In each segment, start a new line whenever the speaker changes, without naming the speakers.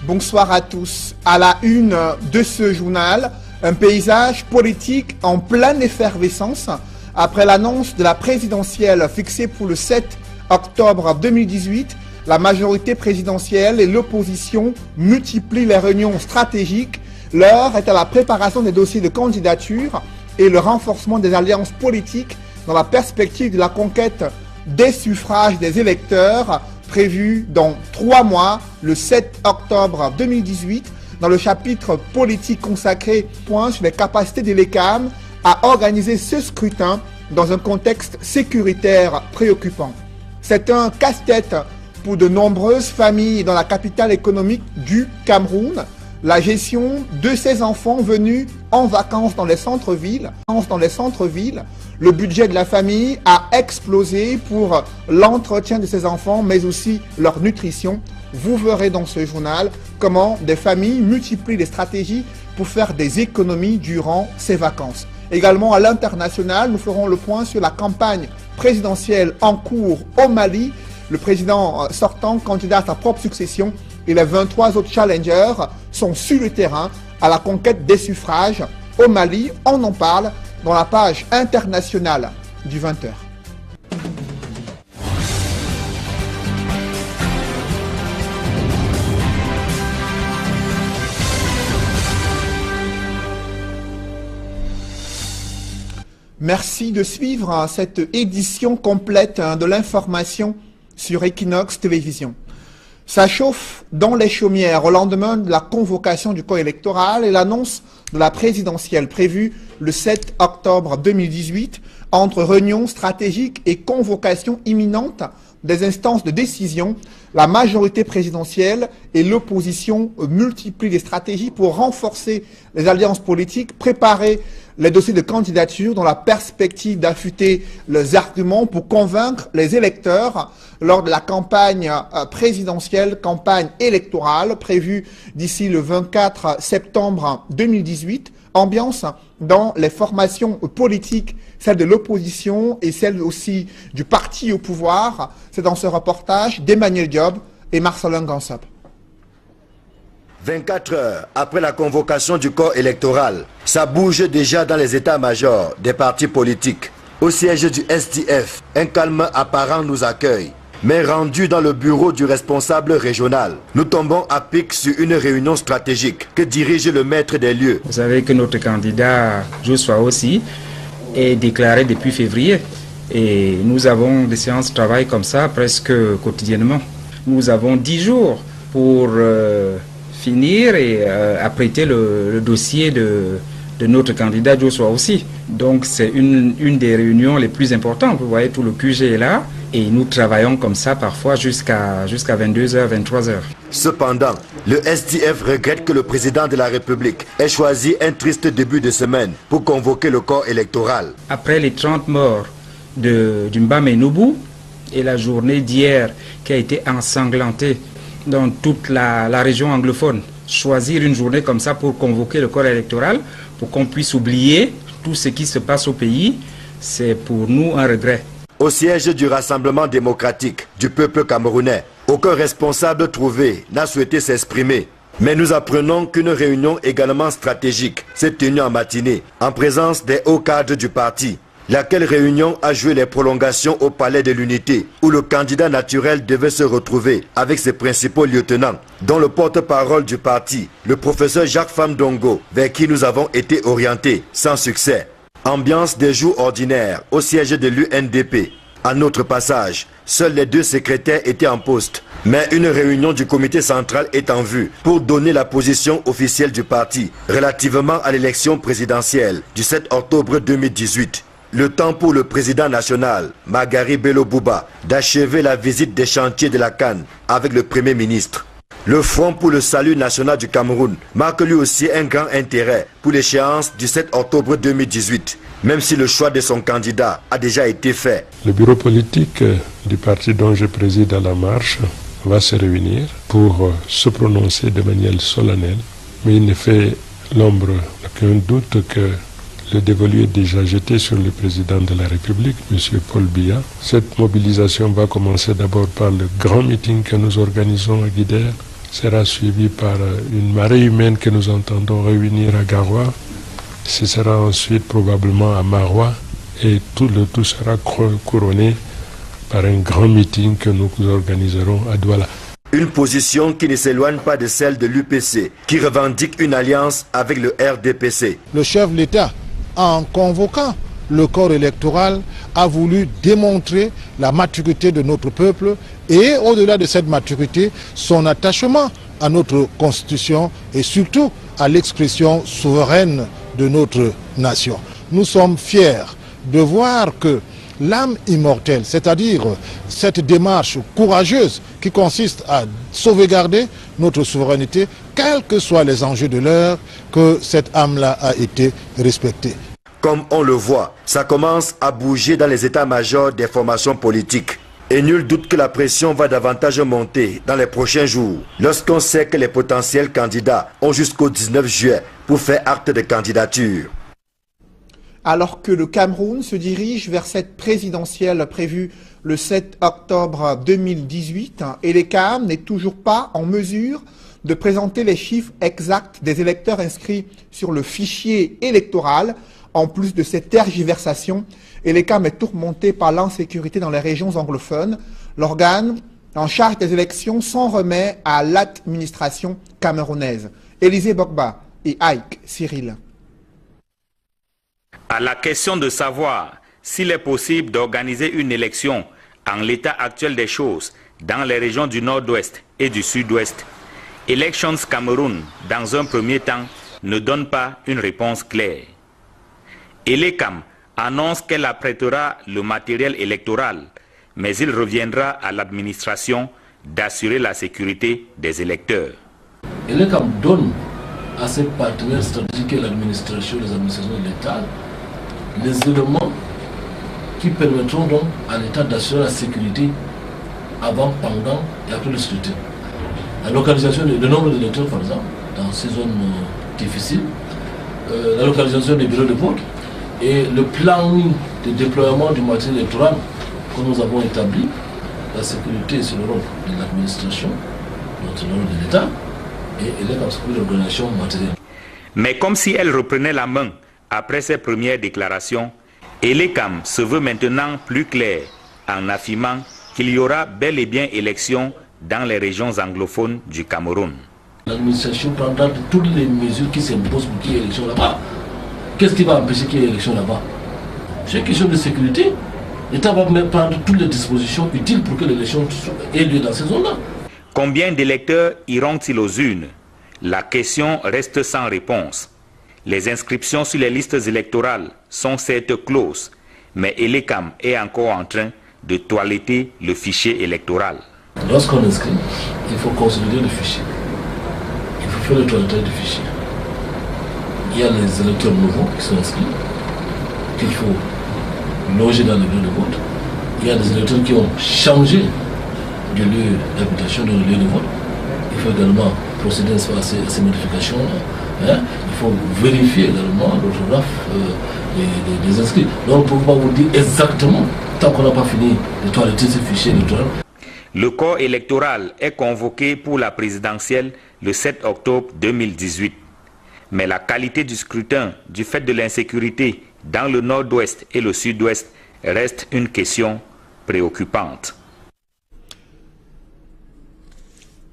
Bonsoir à tous. À la une de ce journal, un paysage politique en pleine effervescence après l'annonce de la présidentielle fixée pour le 7 octobre 2018. La majorité présidentielle et l'opposition multiplient les réunions stratégiques. L'heure est à la préparation des dossiers de candidature et le renforcement des alliances politiques dans la perspective de la conquête des suffrages des électeurs prévue dans 3 mois, le 7 octobre 2018, dans le chapitre politique consacré point sur les capacités de l'ECAM à organiser ce scrutin dans un contexte sécuritaire préoccupant. C'est un casse-tête pour de nombreuses familles dans la capitale économique du Cameroun. La gestion de ces enfants venus en vacances dans les centres-villes, le budget de la famille a explosé pour l'entretien de ces enfants, mais aussi leur nutrition. Vous verrez dans ce journal comment des familles multiplient les stratégies pour faire des économies durant ces vacances. Également à l'international, nous ferons le point sur la campagne présidentielle en cours au Mali. Le président sortant, candidat à sa propre succession, et les 23 autres challengers sont sur le terrain à la conquête des suffrages au Mali. On en parle dans la page internationale du 20h. Merci de suivre cette édition complète de l'information sur Equinox Télévision. Ça chauffe dans les chaumières au lendemain de la convocation du corps électoral et l'annonce de la présidentielle prévue le 7 octobre 2018 entre réunions stratégiques et convocation imminente des instances de décision. La majorité présidentielle et l'opposition multiplient les stratégies pour renforcer les alliances politiques, préparer les dossiers de candidature dans la perspective d'affûter les arguments pour convaincre les électeurs lors de la campagne présidentielle, campagne électorale prévue d'ici le 24 septembre 2018. Ambiance dans les formations politiques, celle de l'opposition et celle aussi du parti au pouvoir. C'est dans ce reportage d'Emmanuel Diop et Marcelin Gansop.
24 heures après la convocation du corps électoral, ça bouge déjà dans les états-majors des partis politiques. Au siège du SDF, un calme apparent nous accueille. Mais rendu dans le bureau du responsable régional, nous tombons à pic sur une réunion stratégique que dirige le maître des lieux.
Vous savez que notre candidat, Joshua aussi, est déclaré depuis février. Et nous avons des séances de travail comme ça presque quotidiennement. Nous avons 10 jours pour finir et apprêter le dossier de notre candidat Joshua aussi. Donc c'est une des réunions les plus importantes. Vous voyez, tout le QG est là et nous travaillons comme ça parfois jusqu'à 22h, 23h.
Cependant, le SDF regrette que le président de la République ait choisi un triste début de semaine pour convoquer le corps électoral.
Après les 30 morts du Mbamenoubou et la journée d'hier qui a été ensanglantée dans toute la région anglophone, choisir une journée comme ça pour convoquer le corps électoral, pour qu'on puisse oublier tout ce qui se passe au pays, c'est pour nous un regret.
Au siège du Rassemblement démocratique du peuple camerounais, aucun responsable trouvé n'a souhaité s'exprimer. Mais nous apprenons qu'une réunion également stratégique s'est tenue en matinée, en présence des hauts cadres du parti. Laquelle réunion a joué les prolongations au palais de l'unité, où le candidat naturel devait se retrouver avec ses principaux lieutenants, dont le porte-parole du parti, le professeur Jacques Famdongo, vers qui nous avons été orientés, sans succès. Ambiance des jours ordinaires au siège de l'UNDP. À notre passage, seuls les 2 secrétaires étaient en poste. Mais une réunion du comité central est en vue pour donner la position officielle du parti relativement à l'élection présidentielle du 7 octobre 2018. Le temps pour le président national, Magari Bello Bouba, d'achever la visite des chantiers de la CAN avec le Premier ministre. Le Front pour le salut national du Cameroun marque lui aussi un grand intérêt pour l'échéance du 7 octobre 2018, même si le choix de son candidat a déjà été fait.
Le bureau politique du parti dont je préside à la marche va se réunir pour se prononcer de manière solennelle, mais il ne fait l'ombre aucun doute que le dévolu est déjà jeté sur le président de la République, M. Paul Biya. Cette mobilisation va commencer d'abord par le grand meeting que nous organisons à Guidère, sera suivi par une marée humaine que nous entendons réunir à Garoua. Ce sera ensuite probablement à Maroua et tout le tout sera couronné par un grand meeting que nous organiserons à Douala.
Une position qui ne s'éloigne pas de celle de l'UPC, qui revendique une alliance avec le RDPC.
Le chef de l'État, en convoquant le corps électoral, a voulu démontrer la maturité de notre peuple et, au-delà de cette maturité, son attachement à notre constitution et surtout à l'expression souveraine de notre nation. Nous sommes fiers de voir que l'âme immortelle, c'est-à-dire cette démarche courageuse qui consiste à sauvegarder notre souveraineté, quels que soient les enjeux de l'heure, que cette âme-là a été respectée.
Comme on le voit, ça commence à bouger dans les états-majors des formations politiques. Et nul doute que la pression va davantage monter dans les prochains jours, lorsqu'on sait que les potentiels candidats ont jusqu'au 19 juillet pour faire acte de candidature.
Alors que le Cameroun se dirige vers cette présidentielle prévue le 7 octobre 2018, ELECAM n'est toujours pas en mesure de présenter les chiffres exacts des électeurs inscrits sur le fichier électoral. En plus de cette tergiversation, ELECAM est tourmenté par l'insécurité dans les régions anglophones. L'organe en charge des élections s'en remet à l'administration camerounaise. Élisée Bogba et Ike Cyril.
À la question de savoir s'il est possible d'organiser une élection en l'état actuel des choses dans les régions du nord-ouest et du sud-ouest, Elections Cameroun, dans un premier temps, ne donne pas une réponse claire. ELECAM annonce qu'elle apprêtera le matériel électoral, mais il reviendra à l'administration d'assurer la sécurité des électeurs.
ELECAM donne à ses partenaires stratégiques et l'administration, les administrations de l'État, les éléments qui permettront donc à l'État d'assurer la sécurité avant, pendant et après le scrutin. La localisation, le nombre d'électeurs par exemple, dans ces zones difficiles, la localisation des bureaux de vote et le planning de déploiement du matériel électoral que nous avons établi. La sécurité, c'est le rôle de l'administration, c'est le rôle de l'État et elle est dans l'organisation matérielle.
Mais comme si elle reprenait la main après ses premières déclarations, ELECAM se veut maintenant plus clair en affirmant qu'il y aura bel et bien élection dans les régions anglophones du Cameroun.
L'administration prendra toutes les mesures qui s'imposent pour qu'il y ait élection là-bas. Qu'est-ce qui va empêcher qu'il y ait élection là-bas? C'est une question de sécurité. L'État va même prendre toutes les dispositions utiles pour que l'élection ait lieu dans ces zones-là.
Combien d'électeurs iront-ils aux urnes? La question reste sans réponse. Les inscriptions sur les listes électorales sont certes closes, mais ELECAM est encore en train de toiletter le fichier électoral.
Lorsqu'on inscrit, il faut consolider le fichier. Il faut faire le toilettage du fichier. Il y a les électeurs nouveaux qui sont inscrits, qu'il faut loger dans le bureau de vote. Il y a des électeurs qui ont changé de lieu d'habitation, de lieu de vote. Il faut également procéder à ces modifications-là. Hein. Il faut vérifier également l'orthographe des inscrits. Donc on ne peut pas vous dire exactement, tant qu'on n'a pas fini de toiletter ce fichier électoral.
Le corps électoral est convoqué pour la présidentielle le 7 octobre 2018. Mais la qualité du scrutin, du fait de l'insécurité dans le nord-ouest et le sud-ouest, reste une question préoccupante.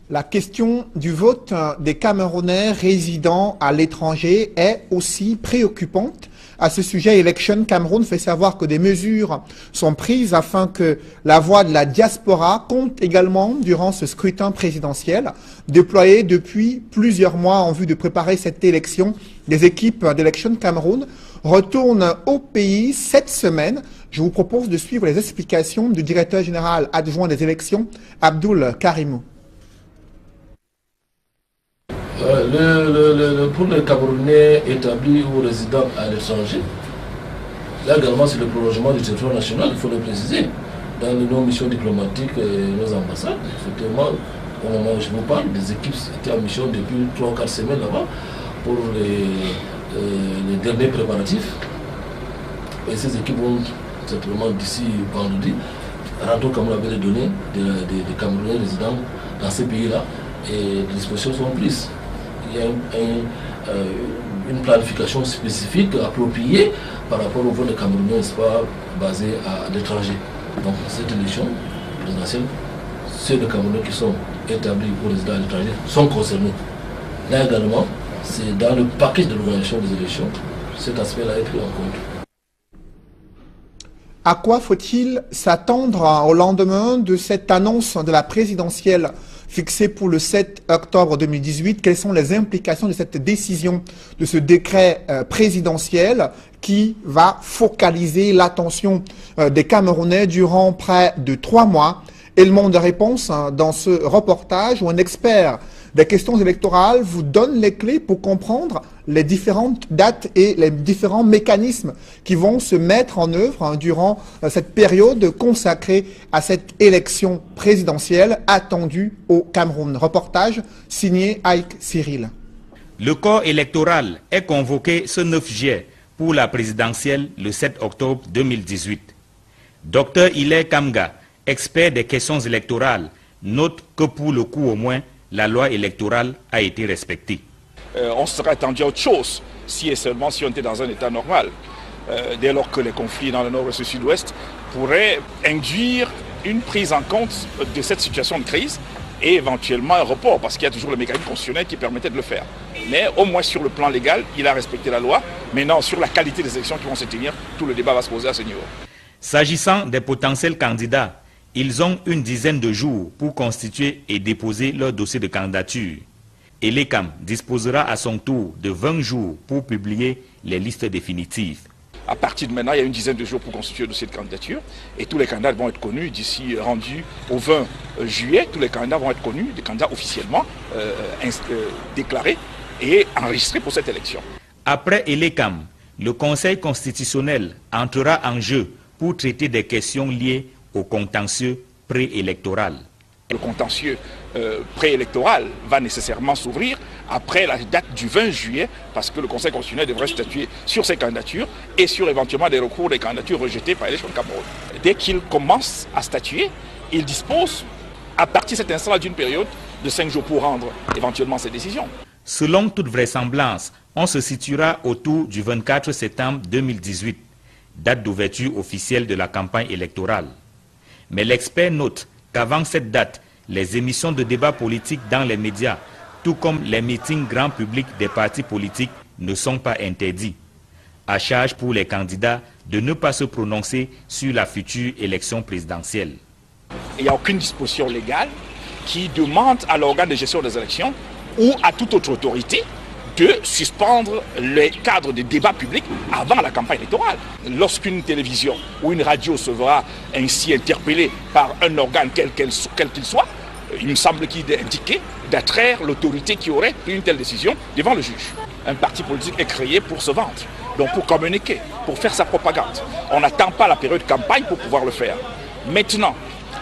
La question du vote des Camerounais résidant à l'étranger est aussi préoccupante. À ce sujet, Election Cameroun fait savoir que des mesures sont prises afin que la voix de la diaspora compte également durant ce scrutin présidentiel. Déployé depuis plusieurs mois en vue de préparer cette élection, des équipes d'Election Cameroun retournent au pays cette semaine. Je vous propose de suivre les explications du directeur général adjoint des élections, Abdoul Karimou.
Pour les Camerounais établis ou résidents à l'étranger, là également c'est le prolongement du territoire national, il faut le préciser. Dans nos missions diplomatiques et nos ambassades, effectivement, au moment où je vous parle, des équipes étaient en mission depuis 3 ou 4 semaines là-bas pour les derniers préparatifs. Et ces équipes vont simplement d'ici vendredi rentrer comme on avait les données des Camerounais résidents dans ces pays-là et les dispositions sont prises. Il y a une planification spécifique appropriée par rapport au vote de Camerounais, n'est-ce pas, basé à l'étranger. Donc cette élection présidentielle, ceux de Camerounais qui sont établis ou résidents à l'étranger sont concernés. Là également, c'est dans le paquet de l'organisation des élections, cet aspect-là est pris en compte.
À quoi faut-il s'attendre au lendemain de cette annonce de la présidentielle fixée pour le 7 octobre 2018? Quelles sont les implications de cette décision, de ce décret présidentiel qui va focaliser l'attention des Camerounais durant près de 3 mois? Élément de réponse dans ce reportage où un expert des questions électorales vous donne les clés pour comprendre les différentes dates et les différents mécanismes qui vont se mettre en œuvre durant cette période consacrée à cette élection présidentielle attendue au Cameroun. Reportage signé Ike Cyril.
Le corps électoral est convoqué ce 9 juillet pour la présidentielle le 7 octobre 2018. Dr Hilaire Kamga, expert des questions électorales, note que pour le coup au moins, la loi électorale a été respectée.
On serait attendu à autre chose si et seulement si on était dans un état normal. Dès lors que les conflits dans le nord et le sud-ouest pourraient induire une prise en compte de cette situation de crise et éventuellement un report, parce qu'il y a toujours le mécanisme constitutionnel qui permettait de le faire. Mais au moins sur le plan légal, il a respecté la loi. Maintenant, sur la qualité des élections qui vont se tenir, tout le débat va se poser à ce niveau.
S'agissant des potentiels candidats, ils ont une dizaine de jours pour constituer et déposer leur dossier de candidature. Et l'ECAM disposera à son tour de 20 jours pour publier les listes définitives.
À partir de maintenant, il y a une dizaine de jours pour constituer le dossier de candidature et tous les candidats vont être connus d'ici rendu au 20 juillet. Tous les candidats vont être connus, des candidats officiellement déclarés et enregistrés pour cette élection.
Après l'ECAM, le Conseil constitutionnel entrera en jeu pour traiter des questions liées au contentieux préélectoral.
Le contentieux préélectoral va nécessairement s'ouvrir après la date du 20 juillet parce que le Conseil constitutionnel devrait statuer sur ces candidatures et sur éventuellement des recours des candidatures rejetées par l'élection de Cameroun. Dès qu'il commence à statuer, il dispose à partir de cet instant d'une période de 5 jours pour rendre éventuellement ses décisions.
Selon toute vraisemblance, on se situera autour du 24 septembre 2018, date d'ouverture officielle de la campagne électorale. Mais l'expert note qu'avant cette date, les émissions de débat politique dans les médias, tout comme les meetings grand public des partis politiques, ne sont pas interdits. À charge pour les candidats de ne pas se prononcer sur la future élection présidentielle.
Il n'y a aucune disposition légale qui demande à l'organe de gestion des élections ou à toute autre autorité de suspendre les cadres de débat public avant la campagne électorale. Lorsqu'une télévision ou une radio se verra ainsi interpellée par un organe quel qu'il soit, il me semble qu'il est indiqué d'attraire l'autorité qui aurait pris une telle décision devant le juge. Un parti politique est créé pour se vendre, donc pour communiquer, pour faire sa propagande. On n'attend pas la période de campagne pour pouvoir le faire. Maintenant,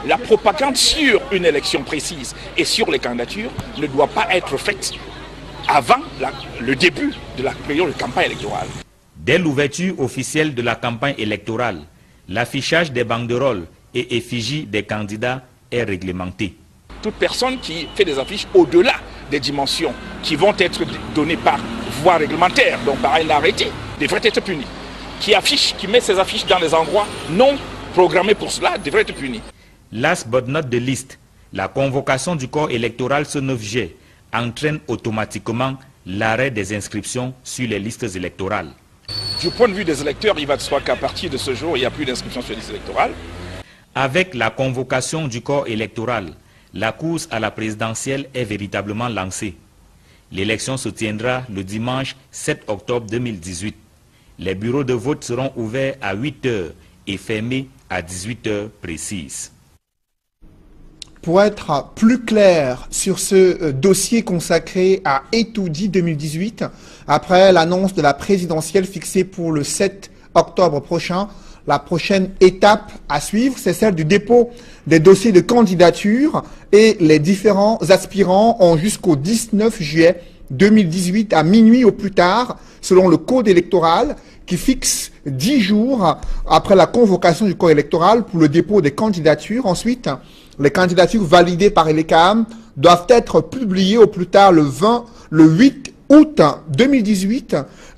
la propagande sur une élection précise et sur les candidatures ne doit pas être faite avant le début de la période de campagne électorale.
Dès l'ouverture officielle de la campagne électorale, l'affichage des banderoles et effigies des candidats est réglementé.
Toute personne qui fait des affiches au-delà des dimensions qui vont être données par voie réglementaire, donc par un arrêté, devrait être punie. Qui met ses affiches dans les endroits non programmés pour cela devrait être puni.
Last but not the least, la convocation du corps électoral ce 9 juillet entraîne automatiquement l'arrêt des inscriptions sur les listes électorales.
Du point de vue des électeurs, il va de soi qu'à partir de ce jour, il n'y a plus d'inscription sur les listes électorales.
Avec la convocation du corps électoral, la course à la présidentielle est véritablement lancée. L'élection se tiendra le dimanche 7 octobre 2018. Les bureaux de vote seront ouverts à 8 h et fermés à 18 h précises.
Pour être plus clair sur ce dossier consacré à Etoudi 2018, après l'annonce de la présidentielle fixée pour le 7 octobre prochain, la prochaine étape à suivre, c'est celle du dépôt des dossiers de candidature et les différents aspirants ont jusqu'au 19 juillet 2018 à minuit au plus tard, selon le code électoral qui fixe 10 jours après la convocation du corps électoral pour le dépôt des candidatures. Ensuite, les candidatures validées par l'ECAM doivent être publiés au plus tard le 8 août 2018,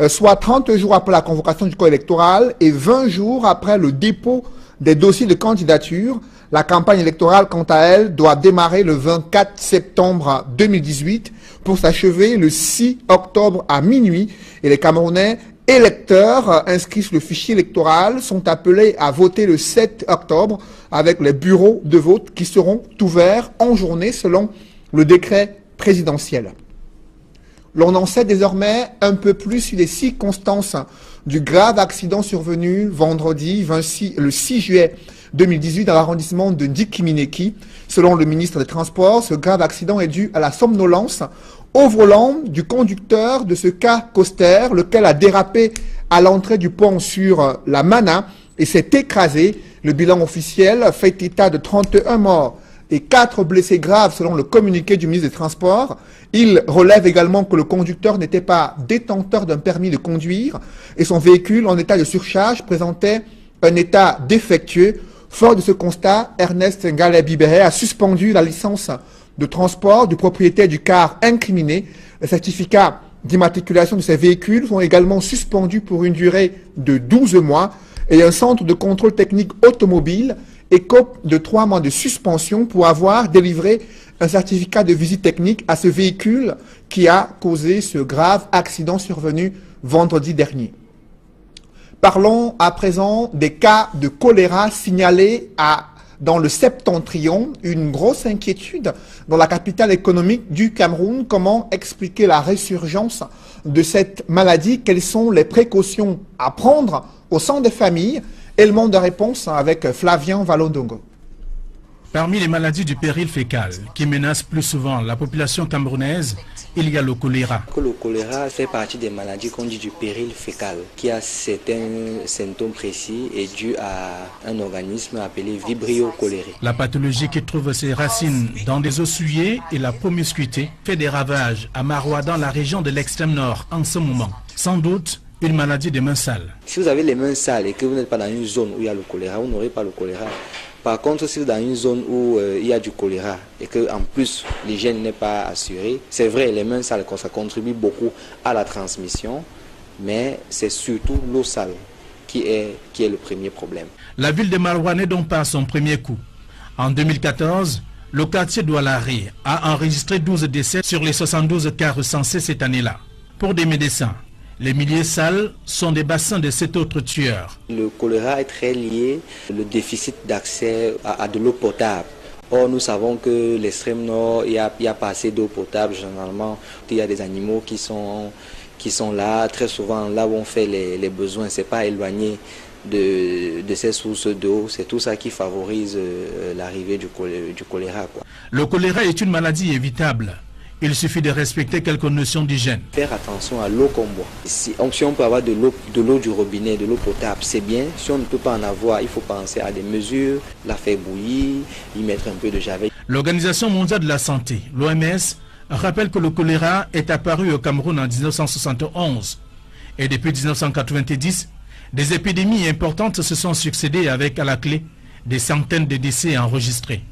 soit 30 jours après la convocation du corps électoral et 20 jours après le dépôt des dossiers de candidature. La campagne électorale, quant à elle, doit démarrer le 24 septembre 2018 pour s'achever le 6 octobre à minuit. Et les Camerounais électeurs inscrits sur le fichier électoral sont appelés à voter le 7 octobre avec les bureaux de vote qui seront ouverts en journée selon le décret présidentiel. L'on en sait désormais un peu plus sur les circonstances du grave accident survenu vendredi le 6 juillet 2018 dans l'arrondissement de Ndikimineki. Selon le ministre des Transports, ce grave accident est dû à la somnolence au volant du conducteur de ce car coaster, lequel a dérapé à l'entrée du pont sur la Mana et s'est écrasé. Le bilan officiel fait état de 31 morts et 4 blessés graves selon le communiqué du ministre des Transports. Il relève également que le conducteur n'était pas détenteur d'un permis de conduire et son véhicule en état de surcharge présentait un état défectueux. Fort de ce constat, Ernest Ngalé-Bibéré a suspendu la licence de transport du propriétaire du car incriminé. Les certificats d'immatriculation de ces véhicules sont également suspendus pour une durée de 12 mois et un centre de contrôle technique automobile écope de 3 mois de suspension pour avoir délivré un certificat de visite technique à ce véhicule qui a causé ce grave accident survenu vendredi dernier. Parlons à présent des cas de choléra signalés dans le septentrion, une grosse inquiétude dans la capitale économique du Cameroun. Comment expliquer la résurgence de cette maladie? Quelles sont les précautions à prendre au sein des familles? Élément de réponse avec Flavien Valondongo.
Parmi les maladies du péril fécal qui menacent plus souvent la population camerounaise, il y a le choléra.
Le choléra fait partie des maladies qu'on dit du péril fécal, qui a certains symptômes précis et dû à un organisme appelé Vibrio cholerae.
La pathologie qui trouve ses racines dans des os souillés et la promiscuité fait des ravages à Maroua dans la région de l'extrême nord en ce moment. Sans doute une maladie des mains sales.
Si vous avez les mains sales et que vous n'êtes pas dans une zone où il y a le choléra, vous n'aurez pas le choléra. Par contre, si vous êtes dans une zone où il y a du choléra et qu'en plus l'hygiène n'est pas assurée, c'est vrai, les mains sales, ça contribue beaucoup à la transmission, mais c'est surtout l'eau sale qui est le premier problème.
La ville de Maroua n'est donc pas son premier coup. En 2014, le quartier Doualari a enregistré 12 décès sur les 72 cas recensés cette année-là. Pour des médecins, les milieux sales sont des bassins de cet autre tueur.
Le choléra est très lié au déficit d'accès à de l'eau potable. Or, nous savons que l'extrême nord, il y a pas assez d'eau potable généralement. Il y a des animaux qui sont là, très souvent là où on fait les besoins. Ce n'est pas éloigné de ces sources d'eau. C'est tout ça qui favorise l'arrivée du choléra.
Le choléra est une maladie évitable. Il suffit de respecter quelques notions d'hygiène.
Faire attention à l'eau qu'on boit. Si on peut avoir de l'eau du robinet, de l'eau potable, c'est bien. Si on ne peut pas en avoir, il faut penser à des mesures, la faire bouillir, y mettre un peu de javel.
L'Organisation mondiale de la santé, l'OMS, rappelle que le choléra est apparu au Cameroun en 1971. Et depuis 1990, des épidémies importantes se sont succédées avec à la clé des centaines de décès enregistrés.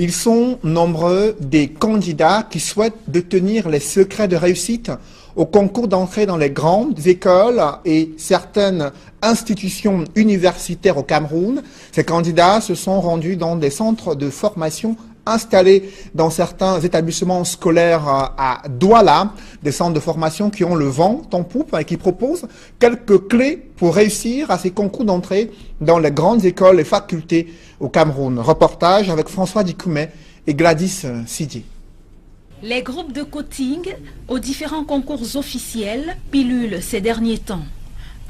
Ils sont nombreux des candidats qui souhaitent détenir les secrets de réussite au concours d'entrée dans les grandes écoles et certaines institutions universitaires au Cameroun. Ces candidats se sont rendus dans des centres de formation installés dans certains établissements scolaires à Douala, des centres de formation qui ont le vent en poupe et qui proposent quelques clés pour réussir à ces concours d'entrée dans les grandes écoles et facultés au Cameroun. Reportage avec François Dikoumé et Gladys Sidier.
Les groupes de coaching aux différents concours officiels pilulent ces derniers temps.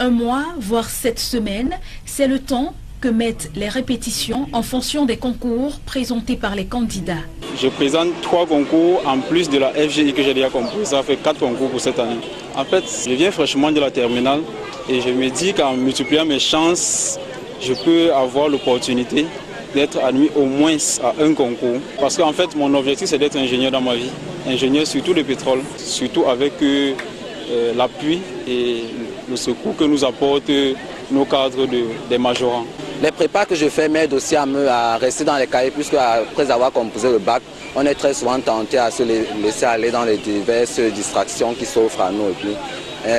Un mois, voire 7 semaines, c'est le temps que mettent les répétitions en fonction des concours présentés par les candidats.
Je présente 3 concours en plus de la FGI que j'ai déjà compris. Ça fait 4 concours pour cette année. En fait, je viens fraîchement de la terminale et je me dis qu'en multipliant mes chances, je peux avoir l'opportunité d'être admis au moins à un concours. Parce qu'en fait, mon objectif, c'est d'être ingénieur dans ma vie. Ingénieur surtout le pétrole, surtout avec l'appui et le secours que nous apportent nos cadres des majorants.
Les prépas que je fais m'aident aussi à rester dans les cahiers, puisque après avoir composé le bac, on est très souvent tenté à se laisser aller dans les diverses distractions qui s'offrent à nous. Et puis,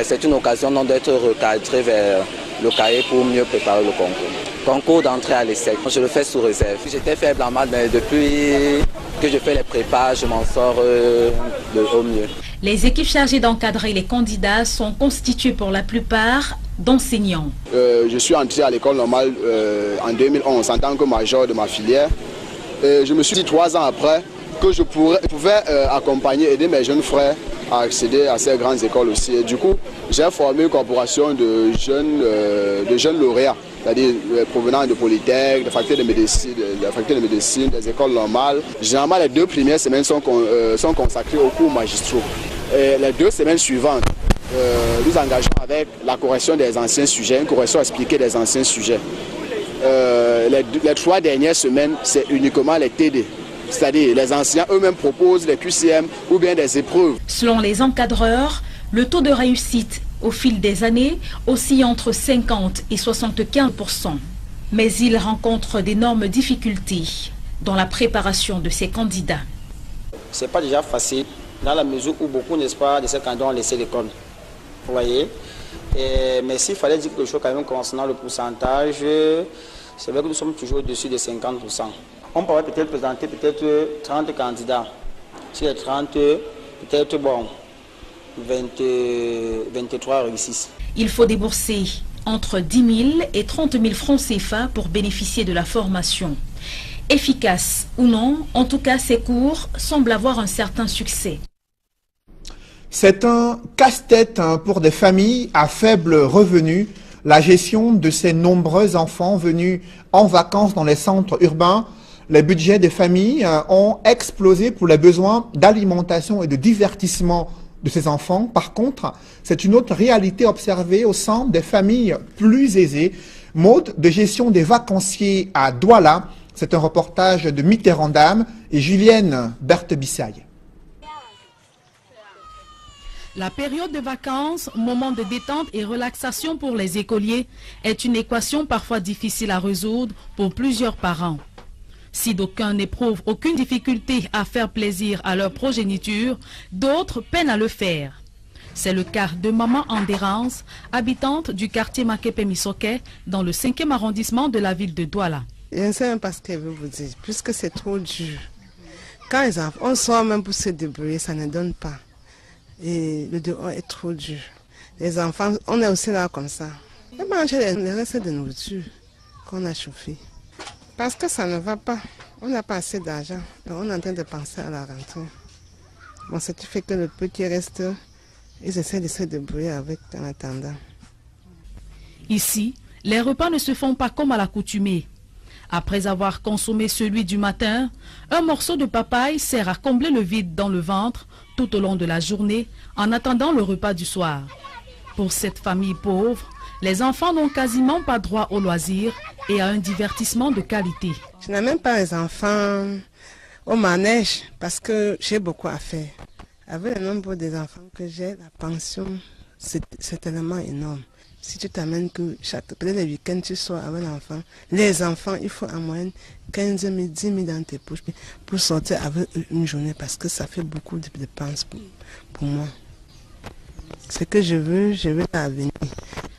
c'est une occasion d'être recadré vers le cahier pour mieux préparer le concours. Concours d'entrée à l'ESSEC, je le fais sous réserve. J'étais faible en maths, mais depuis que je fais les prépas, je m'en sors au mieux.
Les équipes chargées d'encadrer les candidats sont constituées pour la plupart d'enseignants.
Je suis entré à l'école normale en 2011 en tant que major de ma filière. Je me suis dit 3 ans après que je pouvais accompagner, aider mes jeunes frères à accéder à ces grandes écoles aussi. Et du coup, j'ai formé une corporation de jeunes lauréats, c'est-à-dire provenant de Polytech, de faculté de médecine, des écoles normales. Généralement, les 2 premières semaines sont consacrées aux cours magistraux. Et les 2 semaines suivantes, nous engageons avec la correction des anciens sujets, une correction expliquée des anciens sujets. Les 3 dernières semaines, c'est uniquement les TD. C'est-à-dire les enseignants eux-mêmes proposent les QCM ou bien des épreuves.
Selon les encadreurs, le taux de réussite au fil des années oscille entre 50 et 75%. Mais ils rencontrent d'énormes difficultés dans la préparation de ces candidats.
Ce n'est pas déjà facile dans la mesure où beaucoup, n'est-ce pas, de ces candidats ont laissé l'école. Vous voyez? Mais s'il fallait dire quelque chose quand même concernant le pourcentage, c'est vrai que nous sommes toujours au-dessus de 50%. On pourrait peut-être présenter 30 candidats. Sur les 30, peut-être 23 réussissent.
Il faut débourser entre 10 000 et 30 000 francs CFA pour bénéficier de la formation. Efficace ou non, en tout cas, ces cours semblent avoir un certain succès.
C'est un casse-tête pour des familles à faible revenu, la gestion de ces nombreux enfants venus en vacances dans les centres urbains. Les budgets des familles ont explosé pour les besoins d'alimentation et de divertissement de ces enfants. Par contre, c'est une autre réalité observée au sein des familles plus aisées. Mode de gestion des vacanciers à Douala. C'est un reportage de Mitterrand Dame et Julienne Berthe-Bissaille.
La période de vacances, moment de détente et relaxation pour les écoliers, est une équation parfois difficile à résoudre pour plusieurs parents. Si d'aucuns n'éprouvent aucune difficulté à faire plaisir à leur progéniture, d'autres peinent à le faire. C'est le cas de Maman Andérance, habitante du quartier Makepe-Misoke, dans le 5e arrondissement de la ville de Douala.
Je ne sais même pas ce qu'elle veut vous dire, puisque c'est trop dur. Quand les enfants, on sort même pour se débrouiller, ça ne donne pas. Et le dehors est trop dur. Les enfants, on est aussi là comme ça. On mange les restes de nourriture qu'on a chauffé. Parce que ça ne va pas. On n'a pas assez d'argent. On est en train de penser à la rentrée. Bon, ce qui fait que le petit reste, ils essaient de se débrouiller avec en attendant.
Ici, les repas ne se font pas comme à l'accoutumée. Après avoir consommé celui du matin, un morceau de papaye sert à combler le vide dans le ventre tout au long de la journée en attendant le repas du soir. Pour cette famille pauvre, les enfants n'ont quasiment pas droit au loisir et à un divertissement de qualité.
Je n'ai même pas les enfants au manège parce que j'ai beaucoup à faire. Avec le nombre des enfants que j'ai, la pension, c'est tellement énorme. Si tu t'amènes que peut-être le week-end tu sois avec l'enfant, les enfants, il faut en moyenne 15 000, 10 000 dans tes poches pour sortir avec une journée parce que ça fait beaucoup de dépenses pour moi. Ce que je veux l'avenir.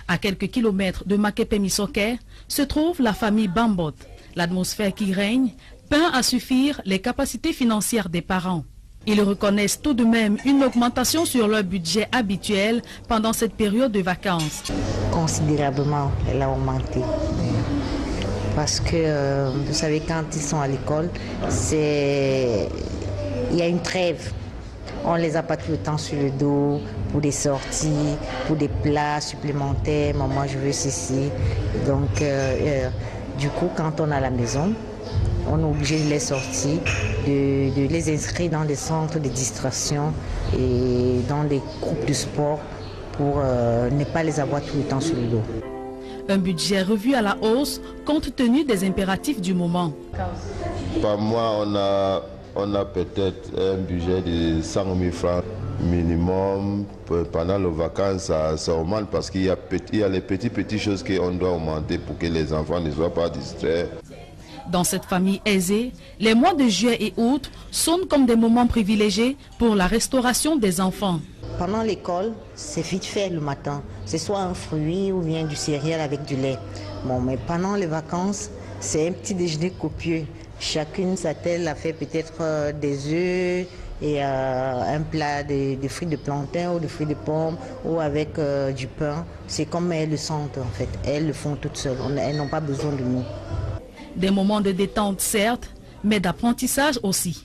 À quelques kilomètres de Makepe-Misoke se trouve la famille Bambot. L'atmosphère qui règne peint à suffire les capacités financières des parents. Ils reconnaissent tout de même une augmentation sur leur budget habituel pendant cette période de vacances.
Considérablement, elle a augmenté. Parce que, vous savez, quand ils sont à l'école, il y a une trêve. On ne les a pas tout le temps sur le dos pour des sorties, pour des plats supplémentaires. Maman, je veux ceci. Donc, du coup, quand on est à la maison, on est obligé de les sortir, de les inscrire dans des centres de distraction et dans des groupes de sport pour ne pas les avoir tout le temps sur le dos.
Un budget revu à la hausse compte tenu des impératifs du moment.
Par mois, on a peut-être un budget de 100 000 francs minimum pendant les vacances, ça augmente parce qu'il y a les petites choses qu'on doit augmenter pour que les enfants ne soient pas distraits.
Dans cette famille aisée, les mois de juillet et août sonnent comme des moments privilégiés pour la restauration des enfants.
Pendant l'école, c'est vite fait le matin. C'est soit un fruit ou bien du céréal avec du lait. Bon, mais pendant les vacances, c'est un petit déjeuner copieux. Chacune s'attelle à faire peut-être des œufs et un plat de fruits de plantain ou de fruits de pommes ou avec du pain. C'est comme elles le sentent en fait. Elles le font toutes seules. Elles n'ont pas besoin de nous.
Des moments de détente certes, mais d'apprentissage aussi.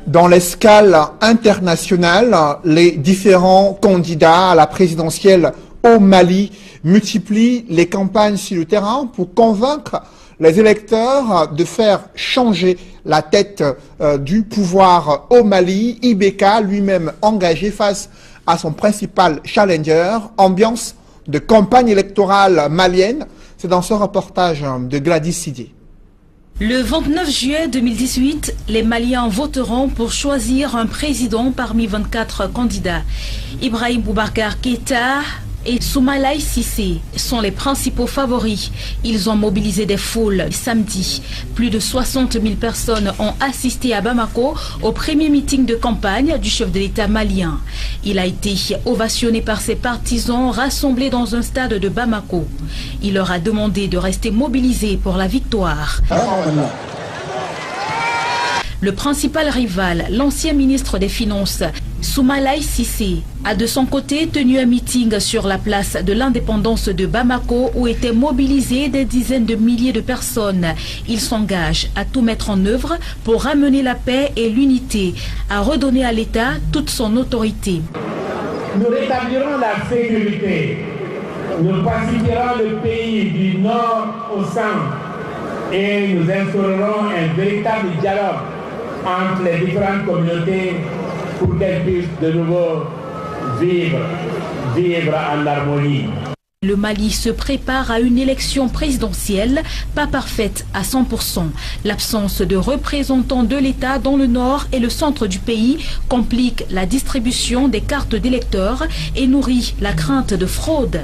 Dans l'escale internationale, les différents candidats à la présidentielle au Mali multiplient les campagnes sur le terrain pour convaincre les électeurs de faire changer la tête du pouvoir au Mali. IBK lui-même engagé face à son principal challenger. Ambiance de campagne électorale malienne, c'est dans ce reportage de Gladys Sidier.
Le 29 juillet 2018, les Maliens voteront pour choisir un président parmi 24 candidats. Ibrahim Boubacar Keïta et Soumaïla Cissé sont les principaux favoris. Ils ont mobilisé des foules samedi. Plus de 60 000 personnes ont assisté à Bamako au premier meeting de campagne du chef de l'État malien. Il a été ovationné par ses partisans rassemblés dans un stade de Bamako. Il leur a demandé de rester mobilisés pour la victoire. Le principal rival, l'ancien ministre des Finances, Soumaïla Cissé, a de son côté tenu un meeting sur la place de l'indépendance de Bamako où étaient mobilisées des dizaines de milliers de personnes. Il s'engage à tout mettre en œuvre pour ramener la paix et l'unité, à redonner à l'État toute son autorité.
Nous rétablirons la sécurité, nous pacifierons le pays du nord au centre et nous instaurerons un véritable dialogue entre les différentes communautés pour qu'elles puissent de nouveau vivre en harmonie.
Le Mali se prépare à une élection présidentielle, pas parfaite à 100%. L'absence de représentants de l'État dans le nord et le centre du pays complique la distribution des cartes d'électeurs et nourrit la crainte de fraude.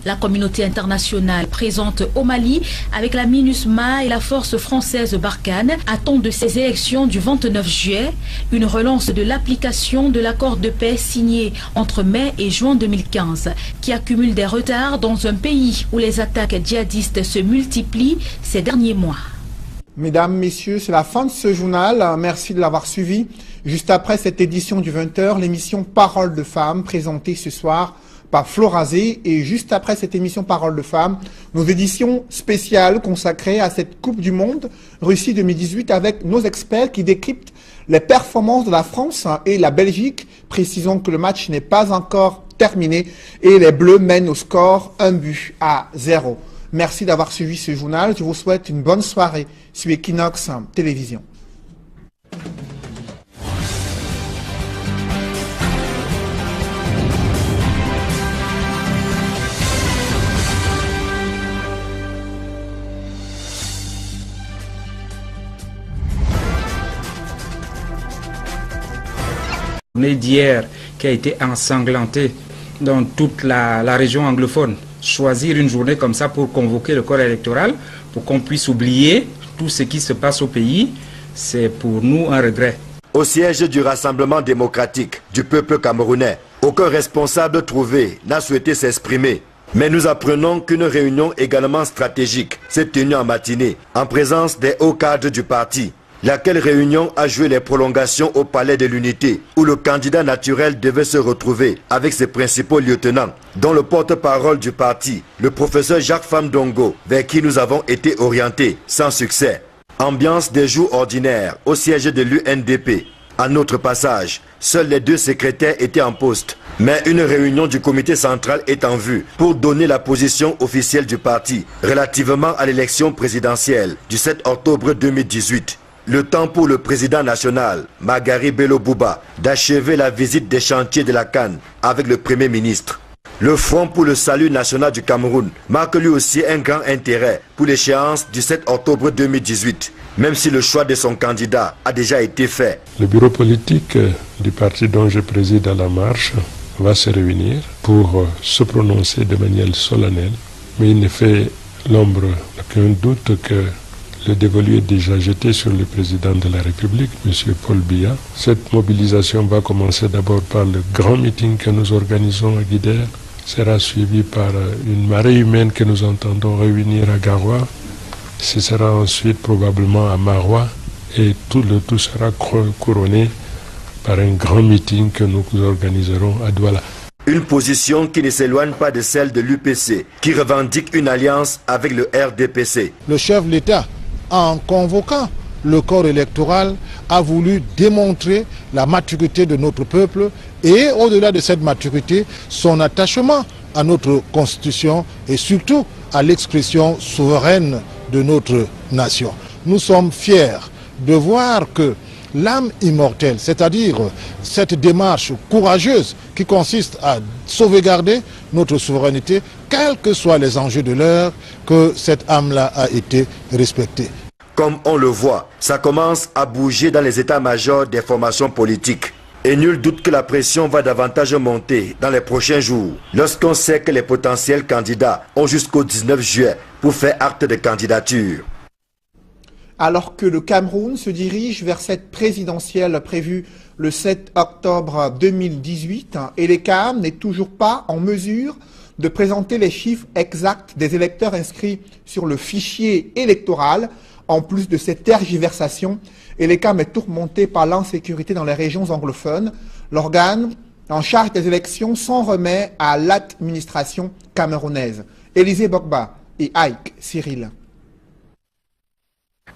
La communauté internationale présente au Mali avec la MINUSMA et la force française Barkhane attend de ces élections du 29 juillet une relance de l'application de l'accord de paix signé entre mai et juin 2015 qui accumule des retards dans un pays où les attaques djihadistes se multiplient ces derniers mois.
Mesdames, Messieurs, c'est la fin de ce journal. Merci de l'avoir suivi. Juste après cette édition du 20h, l'émission Parole de Femmes présentée ce soir par Florazé, et juste après cette émission Parole de Femmes, nos éditions spéciales consacrées à cette Coupe du Monde Russie 2018 avec nos experts qui décryptent les performances de la France et la Belgique. Précisons que le match n'est pas encore terminé et les Bleus mènent au score 1-0. Merci d'avoir suivi ce journal. Je vous souhaite une bonne soirée sur Equinox Télévision.
D'hier qui a été ensanglantée dans toute la région anglophone. Choisir une journée comme ça pour convoquer le corps électoral, pour qu'on puisse oublier tout ce qui se passe au pays, c'est pour nous un regret.
Au siège du Rassemblement démocratique du peuple camerounais, aucun responsable trouvé n'a souhaité s'exprimer. Mais nous apprenons qu'une réunion également stratégique s'est tenue en matinée, en présence des hauts cadres du parti. Laquelle réunion a joué les prolongations au Palais de l'Unité, où le candidat naturel devait se retrouver avec ses principaux lieutenants, dont le porte-parole du parti, le professeur Jacques Famdongo, vers qui nous avons été orientés, sans succès. Ambiance des jours ordinaires au siège de l'UNDP. À notre passage, seuls les deux secrétaires étaient en poste. Mais une réunion du comité central est en vue pour donner la position officielle du parti relativement à l'élection présidentielle du 7 octobre 2018. Le temps pour le président national, Magari Bello Bouba, d'achever la visite des chantiers de la CAN avec le Premier ministre. Le Front pour le salut national du Cameroun marque lui aussi un grand intérêt pour l'échéance du 7 octobre 2018, même si le choix de son candidat a déjà été fait.
Le bureau politique du parti dont je préside à la marche va se réunir pour se prononcer de manière solennelle, mais il ne fait l'ombre d'aucun doute que le dévolu est déjà jeté sur le président de la République, M. Paul Biya. Cette mobilisation va commencer d'abord par le grand meeting que nous organisons à Guidère, sera suivi par une marée humaine que nous entendons réunir à Garoua. Ce sera ensuite probablement à Maroua et tout sera couronné par un grand meeting que nous organiserons à Douala.
Une position qui ne s'éloigne pas de celle de l'UPC, qui revendique une alliance avec le RDPC.
Le chef de l'État, en convoquant le corps électoral, a voulu démontrer la maturité de notre peuple et, au-delà de cette maturité, son attachement à notre Constitution et surtout à l'expression souveraine de notre nation. Nous sommes fiers de voir que l'âme immortelle, c'est-à-dire cette démarche courageuse qui consiste à sauvegarder notre souveraineté, quels que soient les enjeux de l'heure, que cette âme-là a été respectée.
Comme on le voit, ça commence à bouger dans les états-majors des formations politiques. Et nul doute que la pression va davantage monter dans les prochains jours, lorsqu'on sait que les potentiels candidats ont jusqu'au 19 juillet pour faire acte de candidature.
Alors que le Cameroun se dirige vers cette présidentielle prévue le 7 octobre 2018, et l'ECAM n'est toujours pas en mesure de présenter les chiffres exacts des électeurs inscrits sur le fichier électoral. En plus de cette tergiversation, l'ECAM est tourmenté par l'insécurité dans les régions anglophones. L'organe en charge des élections s'en remet à l'administration camerounaise. Élisée Bogba et Ike Cyril.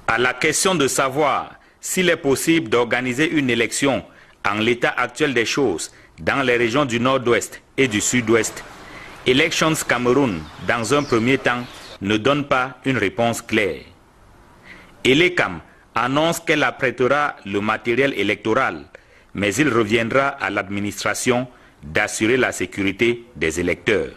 À la question de savoir s'il est possible d'organiser une élection en l'état actuel des choses dans les régions du nord-ouest et du sud-ouest, Elections Cameroun, dans un premier temps, ne donne pas une réponse claire. L'ECAM annonce qu'elle apprêtera le matériel électoral, mais il reviendra à l'administration d'assurer la sécurité des électeurs.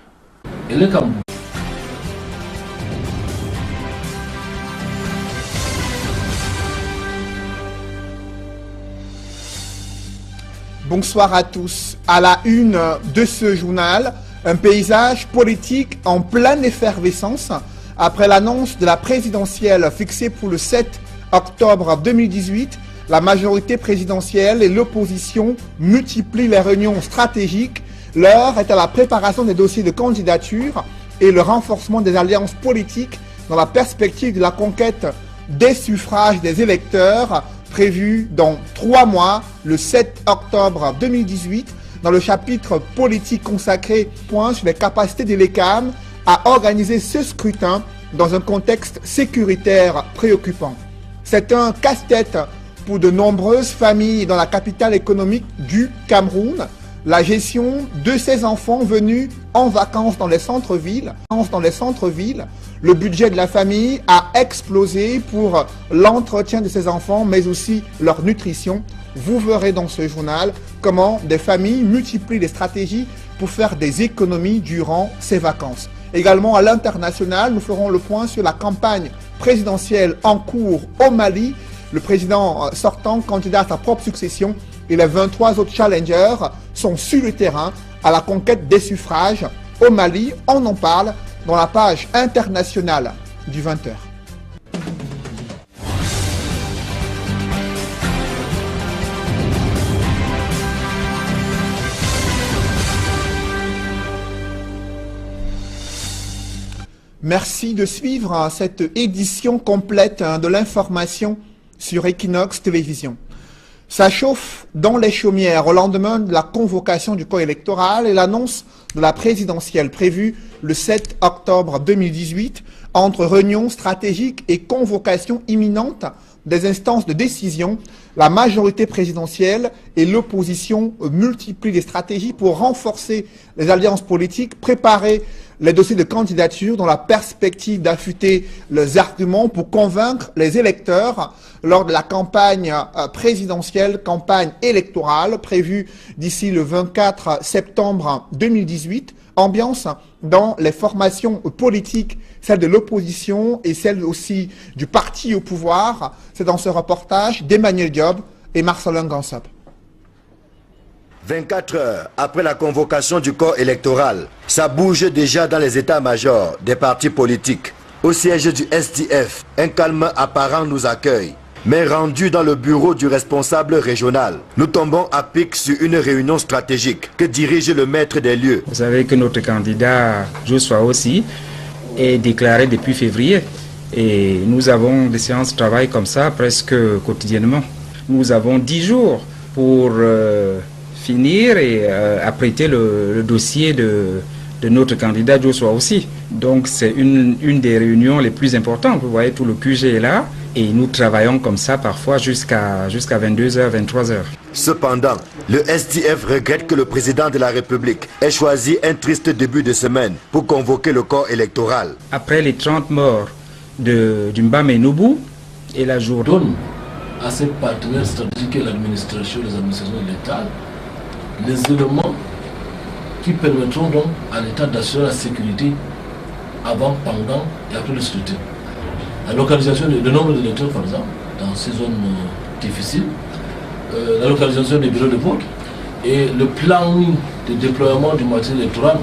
Bonsoir à tous. À la une de ce journal, un paysage politique en pleine effervescence après l'annonce de la présidentielle fixée pour le 7 octobre 2018. La majorité présidentielle et l'opposition multiplient les réunions stratégiques. L'heure est à la préparation des dossiers de candidature et le renforcement des alliances politiques dans la perspective de la conquête des suffrages des électeurs prévue dans 3 mois, le 7 octobre 2018, dans le chapitre politique consacré point sur les capacités de l'ECAM à organiser ce scrutin dans un contexte sécuritaire préoccupant. C'est un casse-tête pour de nombreuses familles dans la capitale économique du Cameroun. La gestion de ces enfants venus en vacances dans les centres-villes, le budget de la famille a explosé pour l'entretien de ces enfants, mais aussi leur nutrition. Vous verrez dans ce journal comment des familles multiplient les stratégies pour faire des économies durant ces vacances. Également à l'international, nous ferons le point sur la campagne présidentielle en cours au Mali. Le président sortant, candidat à sa propre succession, et les 23 autres challengers sont sur le terrain à la conquête des suffrages au Mali. On en parle dans la page internationale du 20h. Merci de suivre cette édition complète de l'information sur Equinox Télévision. Ça chauffe dans les chaumières au lendemain de la convocation du corps électoral et l'annonce de la présidentielle prévue le 7 octobre 2018 entre réunions stratégiques et convocation imminente des instances de décision. La majorité présidentielle et l'opposition multiplient les stratégies pour renforcer les alliances politiques, préparer les dossiers de candidature dans la perspective d'affûter les arguments pour convaincre les électeurs lors de la campagne présidentielle, campagne électorale prévue d'ici le 24 septembre 2018. Ambiance dans les formations politiques, celle de l'opposition et celle aussi du parti au pouvoir. C'est dans ce reportage d'Emmanuel Diop et Marcelin Gansop.
24 heures après la convocation du corps électoral, ça bouge déjà dans les états-majors des partis politiques. Au siège du SDF, un calme apparent nous accueille. Mais rendu dans le bureau du responsable régional, nous tombons à pic sur une réunion stratégique que dirige le maître des lieux.
Vous savez que notre candidat Joshua aussi est déclaré depuis février et nous avons des séances de travail comme ça presque quotidiennement. Nous avons 10 jours pour finir et apprêter le dossier de notre candidat Joshua aussi. Donc c'est une des réunions les plus importantes. Vous voyez, tout le QG est là. Et nous travaillons comme ça parfois jusqu'à 22h, 23h.
Cependant, le SDF regrette que le président de la République ait choisi un triste début de semaine pour convoquer le corps électoral.
Après les 30 morts de Mbame Noubou et la journée...
Donne à ses partenaires stratégiques et l'administration, les administrations de l'État, les éléments qui permettront donc à l'État d'assurer la sécurité avant, pendant et après le scrutin. La localisation, le nombre d'électeurs par exemple, dans ces zones difficiles, la localisation des bureaux de vote et le planning de déploiement du matériel électoral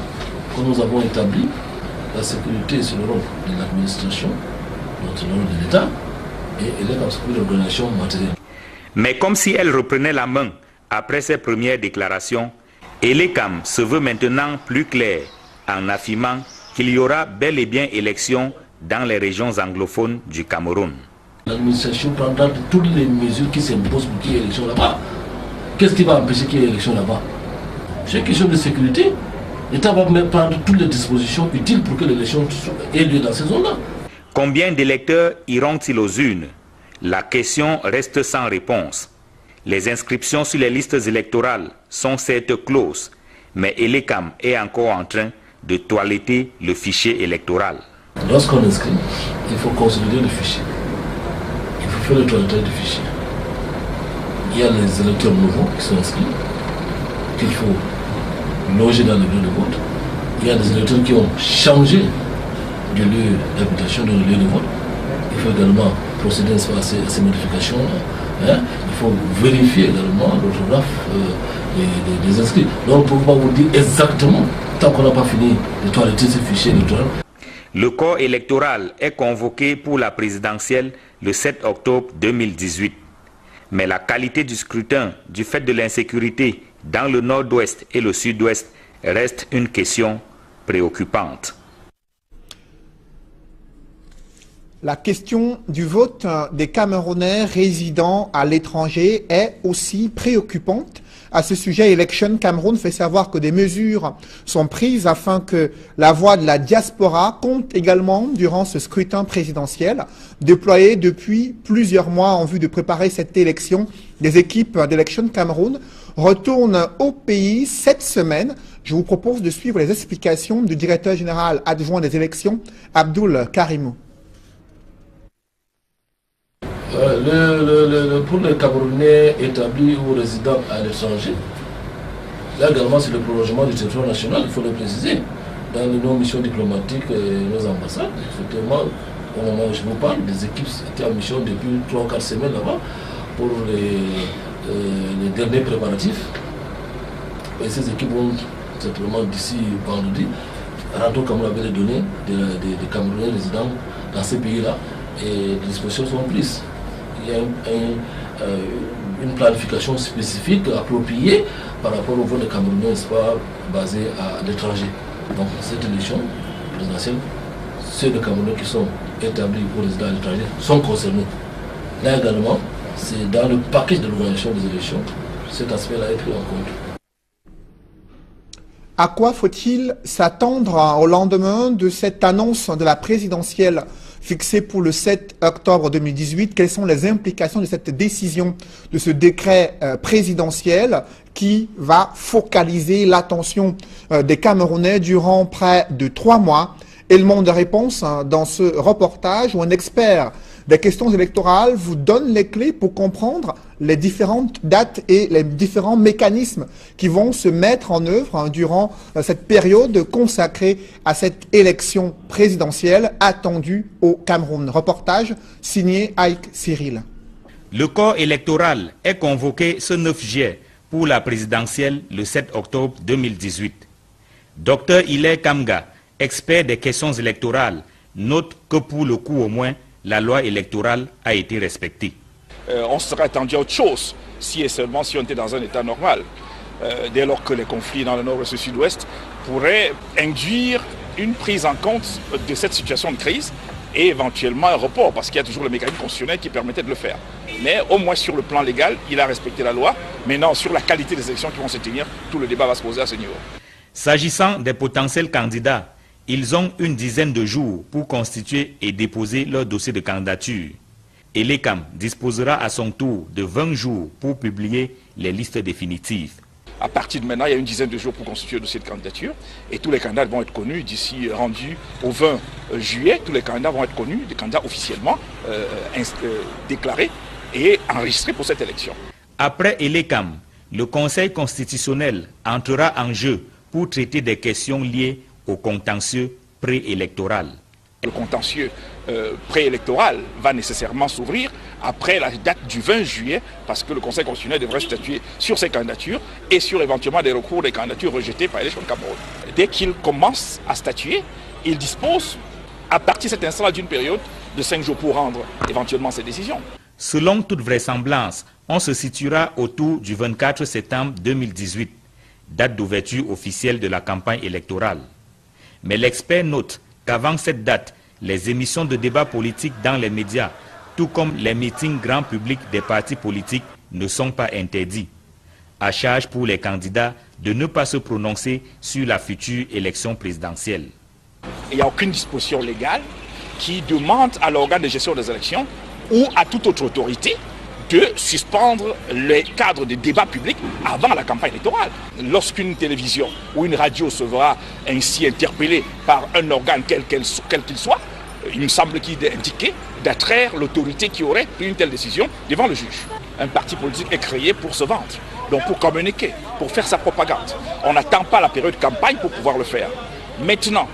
que nous avons établi. La sécurité, c'est le rôle de l'administration, c'est le rôle de l'État et elle est dans l'organisation matérielle.
Mais comme si elle reprenait la main après ses premières déclarations, Elekam se veut maintenant plus clair en affirmant qu'il y aura bel et bien élection dans les régions anglophones du Cameroun.
L'administration prendra toutes les mesures qui s'imposent pour qu'il y ait élection là-bas. Qu'est-ce qui va empêcher qu'il y ait élection là-bas? C'est une question de sécurité. L'État va même prendre toutes les dispositions utiles pour que l'élection ait lieu dans ces zones-là.
Combien d'électeurs iront-ils aux urnes? La question reste sans réponse. Les inscriptions sur les listes électorales sont certes closes, mais Elekam est encore en train de toiletter le fichier électoral.
Lorsqu'on inscrit, il faut consolider le fichier. Il faut faire le toilettage du fichier. Il y a les électeurs nouveaux qui sont inscrits, qu'il faut loger dans le bureau de vote. Il y a des électeurs qui ont changé de lieu d'habitation, de lieu de vote. Il faut également procéder à ces modifications-là. Hein. Il faut vérifier également l'orthographe des inscrits. Donc on ne peut pas vous dire exactement, tant qu'on n'a pas fini de toiletter ce fichier électoral.
Le corps électoral est convoqué pour la présidentielle le 7 octobre 2018. Mais la qualité du scrutin, du fait de l'insécurité dans le nord-ouest et le sud-ouest, reste une question préoccupante.
La question du vote des Camerounais résidant à l'étranger est aussi préoccupante. À ce sujet, Election Cameroun fait savoir que des mesures sont prises afin que la voix de la diaspora compte également durant ce scrutin présidentiel. Déployé depuis plusieurs mois en vue de préparer cette élection, des équipes d'Election Cameroun retournent au pays cette semaine. Je vous propose de suivre les explications du directeur général adjoint des élections, Abdoul Karimou.
Pour les Camerounais établis ou résidents à l'étranger, là également c'est le prolongement du territoire national, il faut le préciser. Dans nos missions diplomatiques et nos ambassades, effectivement, au moment où je vous parle, des équipes étaient en mission depuis 3 ou 4 semaines là-bas pour les derniers préparatifs. Et ces équipes vont simplement d'ici vendredi rentrer au Cameroun avec les données des Camerounais résidents dans ces pays-là et les dispositions sont prises. Il y a une planification spécifique appropriée par rapport au vote des Camerounais, n'est-ce pas, basé à l'étranger. Donc cette élection présidentielle, ceux des Camerounais qui sont établis ou résidents à l'étranger sont concernés. Là également, c'est dans le package de l'organisation des élections, cet aspect-là est pris en compte.
À quoi faut-il s'attendre au lendemain de cette annonce de la présidentielle fixée pour le 7 octobre 2018. Quelles sont les implications de cette décision, de ce décret présidentiel qui va focaliser l'attention des Camerounais durant près de 3 mois? Élément de réponse dans ce reportage où un expert des questions électorales vous donne les clés pour comprendre les différentes dates et les différents mécanismes qui vont se mettre en œuvre durant cette période consacrée à cette élection présidentielle attendue au Cameroun. Reportage signé Ike Cyril.
Le corps électoral est convoqué ce 9 juillet pour la présidentielle le 7 octobre 2018. Dr Hilaire Kamga, expert des questions électorales, note que pour le coup au moins, la loi électorale a été respectée.
On serait attendu à autre chose si et seulement si on était dans un état normal. Dès lors que les conflits dans le nord et le sud-ouest pourraient induire une prise en compte de cette situation de crise et éventuellement un report, parce qu'il y a toujours le mécanisme constitutionnel qui permettait de le faire. Mais au moins sur le plan légal, il a respecté la loi. Maintenant, sur la qualité des élections qui vont se tenir, tout le débat va se poser à ce niveau.
S'agissant des potentiels candidats, ils ont une dizaine de jours pour constituer et déposer leur dossier de candidature. Et l'ECAM disposera à son tour de 20 jours pour publier les listes définitives.
À partir de maintenant, il y a une dizaine de jours pour constituer le dossier de candidature et tous les candidats vont être connus d'ici rendu au 20 juillet. Tous les candidats vont être connus, des candidats officiellement déclarés et enregistrés pour cette élection.
Après l'ECAM, le Conseil constitutionnel entrera en jeu pour traiter des questions liées au contentieux préélectoral.
Le contentieux préélectoral va nécessairement s'ouvrir après la date du 20 juillet parce que le Conseil constitutionnel devrait statuer sur ces candidatures et sur éventuellement des recours des candidatures rejetées par l'élection de Cameroun. Dès qu'il commence à statuer, il dispose à partir de cet instant d'une période de 5 jours pour rendre éventuellement ses décisions.
Selon toute vraisemblance, on se situera autour du 24 septembre 2018, date d'ouverture officielle de la campagne électorale. Mais l'expert note qu'avant cette date, les émissions de débat politique dans les médias, tout comme les meetings grand public des partis politiques, ne sont pas interdits. À charge pour les candidats de ne pas se prononcer sur la future élection présidentielle.
Il n'y a aucune disposition légale qui demande à l'organe de gestion des élections ou à toute autre autorité de suspendre les cadres de débat public avant la campagne électorale. Lorsqu'une télévision ou une radio se verra ainsi interpellée par un organe quel qu'il soit, il me semble qu'il est indiqué d'attraire l'autorité qui aurait pris une telle décision devant le juge. Un parti politique est créé pour se vendre, donc pour communiquer, pour faire sa propagande. On n'attend pas la période de campagne pour pouvoir le faire. Maintenant,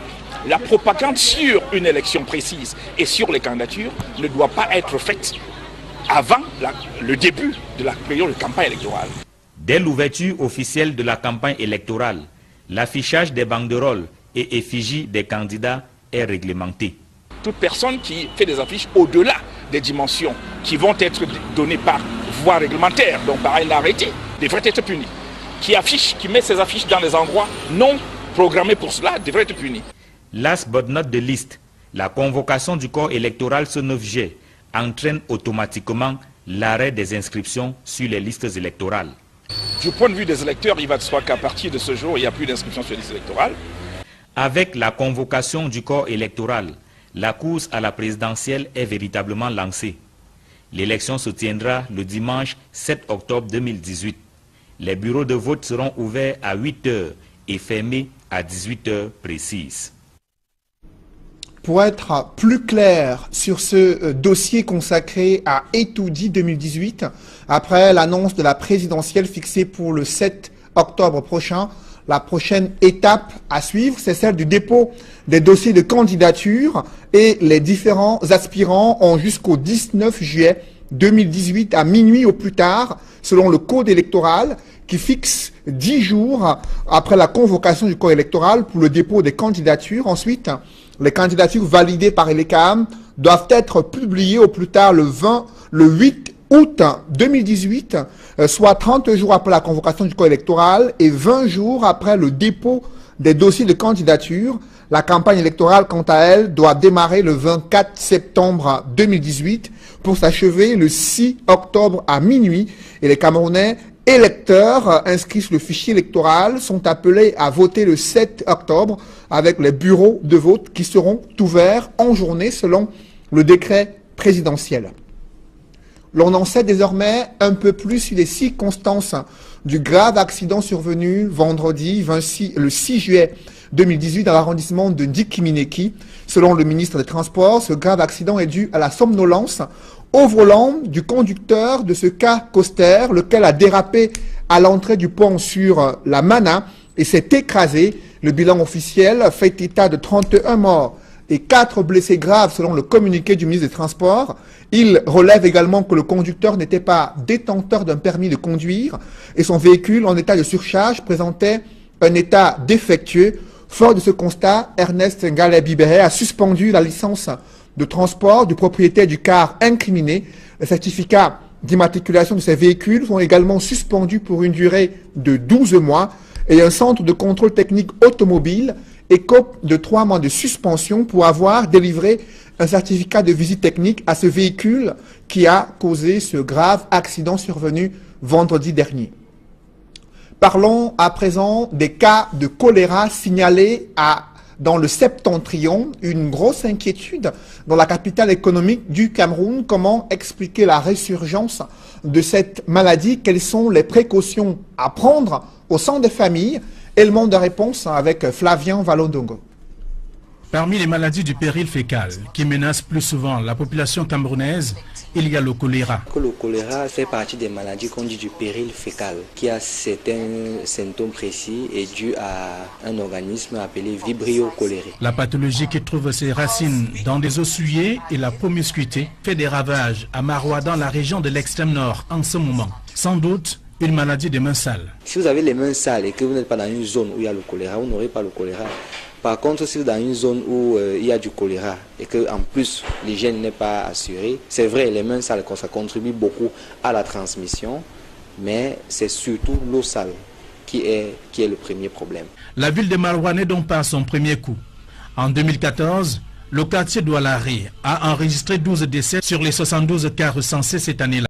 la propagande sur une élection précise et sur les candidatures ne doit pas être faite avant le début de la période de campagne électorale.
Dès l'ouverture officielle de la campagne électorale, l'affichage des banderoles et effigies des candidats est réglementé.
Toute personne qui fait des affiches au-delà des dimensions qui vont être données par voie réglementaire, donc par un arrêté, devrait être punie. Qui met ses affiches dans les endroits non programmés pour cela devrait être puni.
Last but not the least, la convocation du corps électoral ce 9 juillet entraîne automatiquement l'arrêt des inscriptions sur les listes électorales.
Du point de vue des électeurs, il va de soi qu'à partir de ce jour, il n'y a plus d'inscription sur les listes électorales.
Avec la convocation du corps électoral, la course à la présidentielle est véritablement lancée. L'élection se tiendra le dimanche 7 octobre 2018. Les bureaux de vote seront ouverts à 8 h et fermés à 18 h précises.
Pour être plus clair sur ce dossier consacré à Etoudi 2018, après l'annonce de la présidentielle fixée pour le 7 octobre prochain, la prochaine étape à suivre, c'est celle du dépôt des dossiers de candidature et les différents aspirants ont jusqu'au 19 juillet 2018 à minuit au plus tard, selon le code électoral qui fixe 10 jours après la convocation du corps électoral pour le dépôt des candidatures. Ensuite, les candidatures validées par l'ECAM doivent être publiées au plus tard le 8 août 2018, soit 30 jours après la convocation du corps électoral et 20 jours après le dépôt des dossiers de candidature. La campagne électorale, quant à elle, doit démarrer le 24 septembre 2018 pour s'achever le 6 octobre à minuit. Et les Camerounais électeurs inscrits sur le fichier électoral sont appelés à voter le 7 octobre avec les bureaux de vote qui seront ouverts en journée selon le décret présidentiel. L'on en sait désormais un peu plus sur les circonstances du grave accident survenu vendredi le 6 juillet 2018 dans l'arrondissement de Ndikimineki. Selon le ministre des Transports, ce grave accident est dû à la somnolence au volant du conducteur de ce car coaster, lequel a dérapé à l'entrée du pont sur la Mana et s'est écrasé. Le bilan officiel fait état de 31 morts et 4 blessés graves selon le communiqué du ministre des Transports. Il relève également que le conducteur n'était pas détenteur d'un permis de conduire et son véhicule en état de surcharge présentait un état défectueux. Fort de ce constat, Ernest Ngalé-Bibéré a suspendu la licence de transport du propriétaire du car incriminé. Les certificats d'immatriculation de ces véhicules sont également suspendus pour une durée de 12 mois et un centre de contrôle technique automobile écope de 3 mois de suspension pour avoir délivré un certificat de visite technique à ce véhicule qui a causé ce grave accident survenu vendredi dernier. Parlons à présent des cas de choléra signalés dans le septentrion, une grosse inquiétude dans la capitale économique du Cameroun. Comment expliquer la résurgence de cette maladie? Quelles sont les précautions à prendre au sein des familles? Élément de réponse avec Flavien Valondongo.
Parmi les maladies du péril fécal qui menacent plus souvent la population camerounaise, il y a le choléra.
Le choléra fait partie des maladies qu'on dit du péril fécal, qui a certains symptômes précis et dû à un organisme appelé Vibrio cholerae.
La pathologie qui trouve ses racines dans des os souillés et la promiscuité fait des ravages à Maroua dans la région de l'extrême nord en ce moment. Sans doute une maladie des mains sales.
Si vous avez les mains sales et que vous n'êtes pas dans une zone où il y a le choléra, vous n'aurez pas le choléra. Par contre, si vous êtes dans une zone où il y a du choléra et qu'en plus l'hygiène n'est pas assurée, c'est vrai, les mains sales, ça contribue beaucoup à la transmission, mais c'est surtout l'eau sale qui est le premier problème.
La ville de Maroua n'est donc pas son premier coup. En 2014, le quartier Doualari a enregistré 12 décès sur les 72 cas recensés cette année-là.